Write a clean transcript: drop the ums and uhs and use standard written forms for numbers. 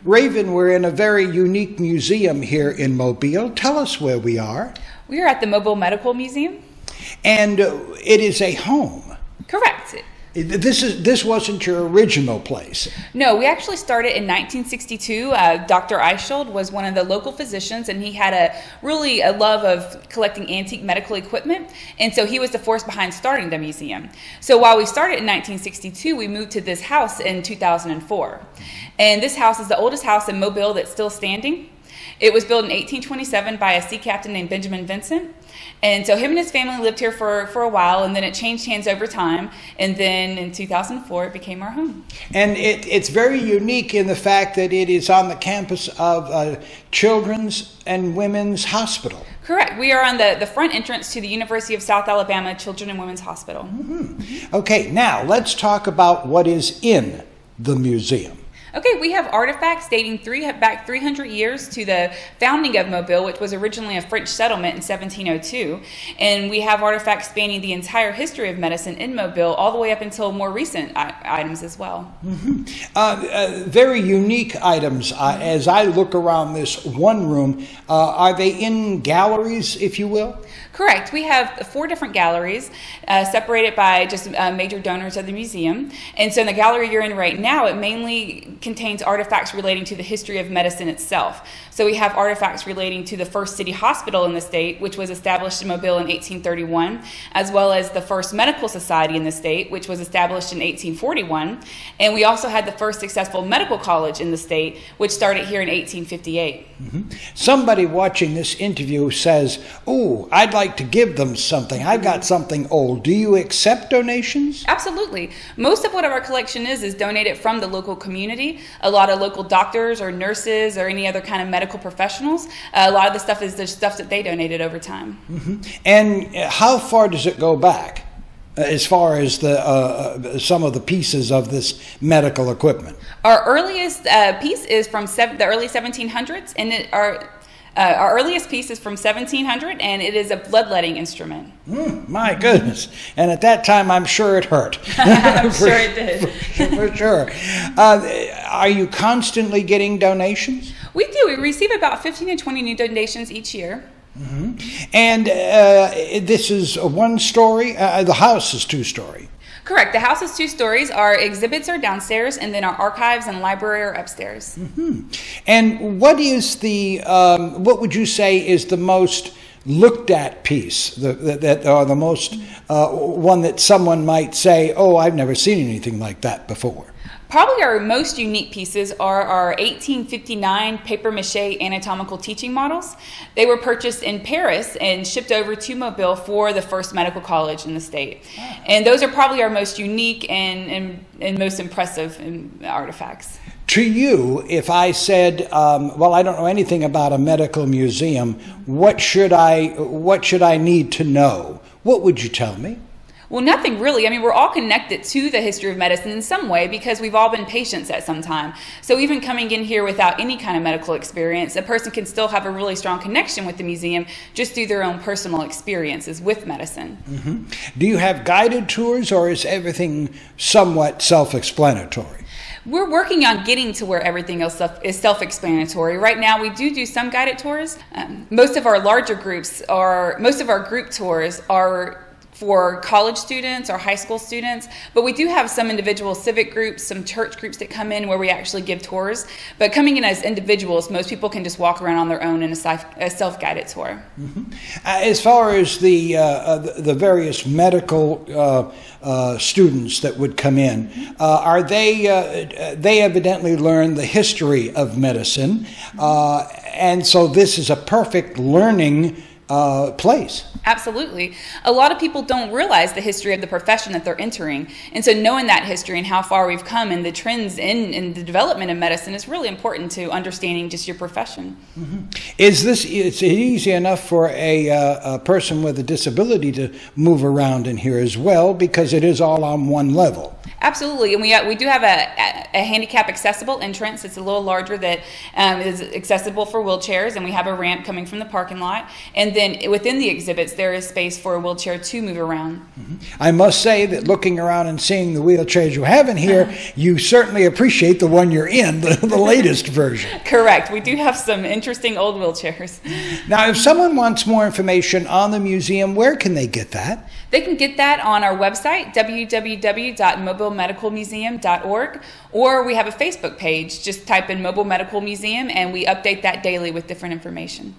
Raven, we're in a very unique museum here in Mobile. Tell us where we are. We are at the Mobile Medical Museum. And it is a home. Correct. This wasn't your original place. No, we actually started in 1962. Dr. Eichschild was one of the local physicians, and he had a love of collecting antique medical equipment, and so he was the force behind starting the museum. So while we started in 1962, we moved to this house in 2004. And this house is the oldest house in Mobile that's still standing. It was built in 1827 by a sea captain named Benjamin Vincent. And so him and his family lived here for a while, and then it changed hands over time. And then in 2004, it became our home. And it's very unique in the fact that it is on the campus of Children's and Women's Hospital. Correct. We are on the front entrance to the University of South Alabama Children and Women's Hospital. Mm-hmm. Okay, now let's talk about what is in the museum. Okay, we have artifacts dating back 300 years to the founding of Mobile, which was originally a French settlement in 1702. And we have artifacts spanning the entire history of medicine in Mobile, all the way up until more recent items as well. Mm-hmm. Very unique items. As I look around this one room, are they in galleries, if you will? Correct. We have 4 different galleries separated by just major donors of the museum. And so in the gallery you're in right now, it mainly contains artifacts relating to the history of medicine itself. So we have artifacts relating to the first city hospital in the state, which was established in Mobile in 1831, as well as the first medical society in the state, which was established in 1841. And we also had the first successful medical college in the state, which started here in 1858. Mm-hmm. Somebody watching this interview says, "Ooh, I'd like to give them something. I've got something old." Do you accept donations? Absolutely. Most of what our collection is donated from the local community. A lot of local doctors or nurses or any other kind of medical professionals. A lot of the stuff is the stuff that they donated over time. Mm-hmm. And how far does it go back as far as the some of the pieces of this medical equipment? Our earliest piece is from the early 1700s, and our earliest piece is from 1700, and it is a bloodletting instrument. My goodness. And at that time, I'm sure it hurt. I'm sure it did. For sure. Are you constantly getting donations? We do. We receive about 15 to 20 new donations each year. Mm-hmm. And this is a 1-story? The house is 2-story. Correct. The house is 2 stories. Our exhibits are downstairs, and then our archives and library are upstairs. Mm-hmm. And what is what would you say is the most looked at piece, the most one that someone might say, "Oh, I've never seen anything like that before"? Probably our most unique pieces are our 1859 papier-mâché anatomical teaching models. They were purchased in Paris and shipped over to Mobile for the first medical college in the state. And those are probably our most unique and most impressive artifacts. To you, if I said, well, I don't know anything about a medical museum, what should I need to know? What would you tell me? Well, nothing really. I mean, we're all connected to the history of medicine in some way because we've all been patients at some time. So even coming in here without any kind of medical experience, a person can still have a really strong connection with the museum just through their own personal experiences with medicine. Mm-hmm. Do you have guided tours, or is everything somewhat self-explanatory? We're working on getting to where everything else is self-explanatory. Right now, we do some guided tours. Most of our group tours are for college students or high school students, but we do have some individual civic groups, some church groups that come in where we actually give tours. But coming in as individuals, most people can just walk around on their own in a self-guided tour. Mm-hmm. As far as the various medical students that would come in, are they evidently learn the history of medicine, and so this is a perfect learning place. Absolutely. A lot of people don't realize the history of the profession that they're entering. And so knowing that history and how far we've come and the trends in the development of medicine is really important to understanding just your profession. Mm-hmm. Is it easy enough for a person with a disability to move around in here as well, because it is all on one level? Absolutely, and we do have a handicap accessible entrance. It's a little larger that is accessible for wheelchairs, and we have a ramp coming from the parking lot. And then within the exhibits, there is space for a wheelchair to move around. I must say that looking around and seeing the wheelchairs you have in here, you certainly appreciate the one you're in, the latest version. Correct. We do have some interesting old wheelchairs. Now, if someone wants more information on the museum, where can they get that? They can get that on our website, www.mobilemedicalmuseum.org, or we have a Facebook page. Just type in Mobile Medical Museum, and we update that daily with different information.